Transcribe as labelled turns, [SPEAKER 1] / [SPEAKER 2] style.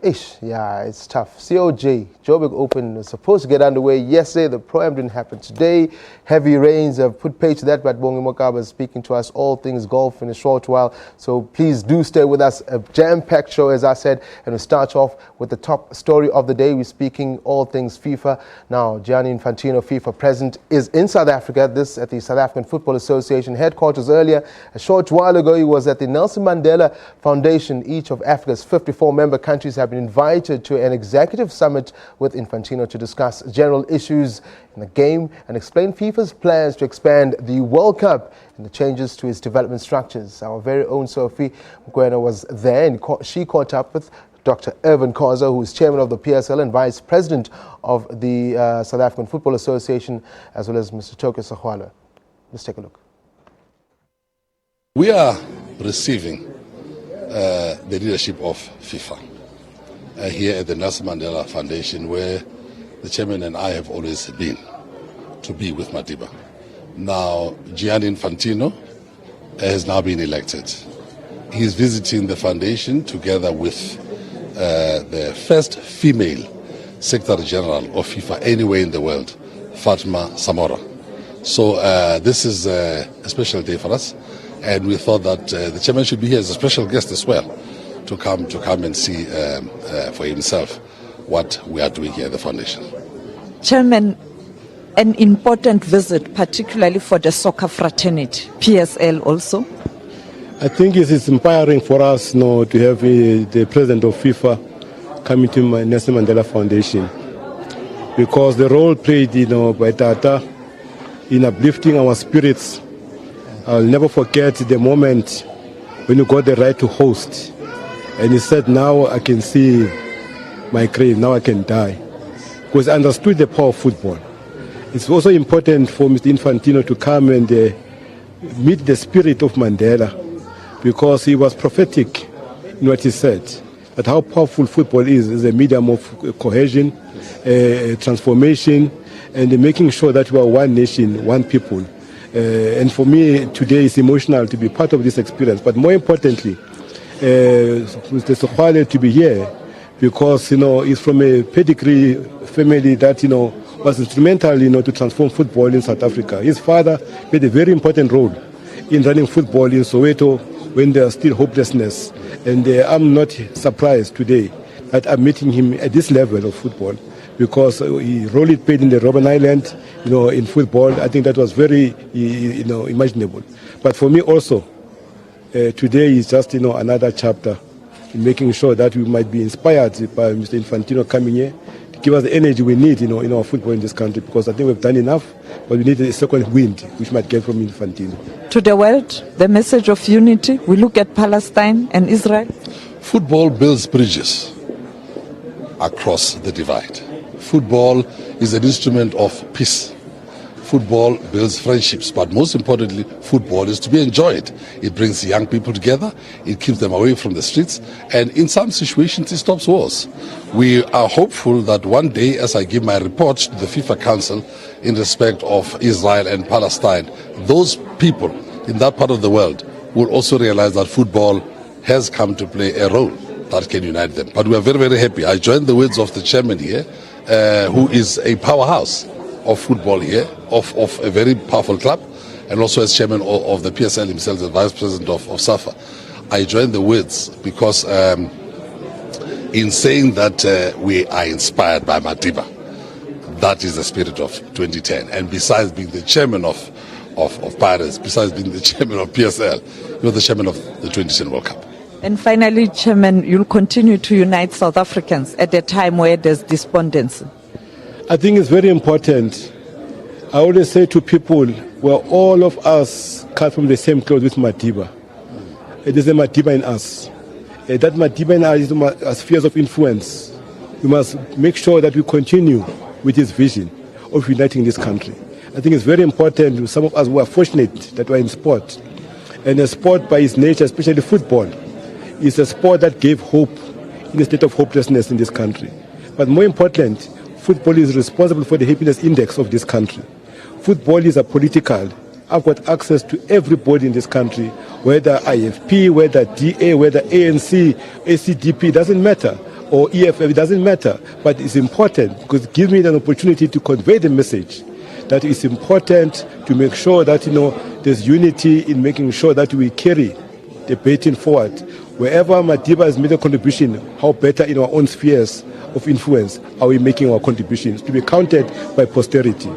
[SPEAKER 1] Yeah, it's tough. COJ, Joburg Open, was supposed to get underway yesterday. The Pro-Am didn't happen today. Heavy rains have put paid to that, but Bongi Mokaba is speaking to us all things golf in a short while. So please do stay with us. A jam-packed show, as I said, and we'll start off with the top story of the day. We're speaking all things FIFA. Now, Gianni Infantino, FIFA President, is in South Africa. This at the South African Football Association headquarters earlier. A short while ago, he was at the Nelson Mandela Foundation. Each of Africa's 54 member countries have been invited to an executive summit with Infantino to discuss general issues in the game and explain FIFA's plans to expand the World Cup and the changes to its development structures. Our very own Sophie Mokoena was there, and she caught up with Dr. Irvin Khoza, who is chairman of the PSL and vice president of the South African Football Association, as well as Mr. Sexwale. Let's take a look.
[SPEAKER 2] We are receiving the leadership of FIFA here at the Nelson Mandela Foundation, where the chairman and I have always been, to be with Madiba. Now, Gianni Infantino has now been elected. He's visiting the foundation together with the first female Secretary General of FIFA anywhere in the world, Fatima Samora. So this is a special day for us, and we thought that the chairman should be here as a special guest as well, to come and see for himself what we are doing here at the foundation.
[SPEAKER 3] Chairman, an important visit, particularly for the soccer fraternity, PSL also.
[SPEAKER 4] I think it is inspiring for us now to have the president of FIFA coming to Nelson Mandela Foundation, because the role played by Tata in uplifting our spirits. I'll never forget the moment when you got the right to host. And he said, now I can see my grave, now I can die. Because I understood the power of football. It's also important for Mr. Infantino to come and meet the spirit of Mandela, because he was prophetic in what he said, that how powerful football is a medium of cohesion, transformation, and making sure that we are one nation, one people. And for me, today it's emotional to be part of this experience. But more importantly, Mr. Sexwale to be here, because he's from a pedigree family that was instrumental to transform football in South Africa. His father played a very important role in running football in Soweto when there was still hopelessness. And I'm not surprised today that I'm meeting him at this level of football, because he really played in the Robben Island, in football. I think that was very imaginable. But for me also, today is just another chapter in making sure that we might be inspired by Mr. Infantino coming here to give us the energy we need in our football in this country, because I think we've done enough, but we need a second wind which might get from Infantino.
[SPEAKER 3] To the world, the message of unity. We look at Palestine and Israel.
[SPEAKER 2] Football builds bridges across the divide. Football is an instrument of peace. Football builds friendships, but most importantly, football is to be enjoyed. It brings young people together, it keeps them away from the streets, and in some situations it stops wars. We are hopeful that one day, as I give my report to the FIFA Council in respect of Israel and Palestine, those people in that part of the world will also realize that football has come to play a role that can unite them. But we are very, very happy. I join the words of the chairman here, who is a powerhouse of football here, of a very powerful club, and also as chairman of the PSL himself, the vice president of SAFA. I join the words because in saying that we are inspired by Madiba, that is the spirit of 2010. And besides being the chairman of Pirates, besides being the chairman of PSL, you're the chairman of the 2010 World Cup.
[SPEAKER 3] And finally, Chairman, you'll continue to unite South Africans at a time where there's despondency.
[SPEAKER 4] I think it's very important. I always say to people, well, all of us cut from the same cloth with Madiba. It is a Madiba in us. That Madiba in us is a spheres of influence. We must make sure that we continue with his vision of uniting this country. I think it's very important. Some of us who are fortunate that we're in sport. And a sport by its nature, especially football, is a sport that gave hope in a state of hopelessness in this country. But more important, football is responsible for the happiness index of this country. Football is a political. I've got access to everybody in this country, whether IFP, whether DA, whether ANC, ACDP, doesn't matter. or EFF, it doesn't matter. But it's important because it gives me an opportunity to convey the message that it's important to make sure that, there's unity in making sure that we carry the baton forward. Wherever Madiba has made a contribution, how better in our own spheres of influence are we making our contributions to be counted by posterity.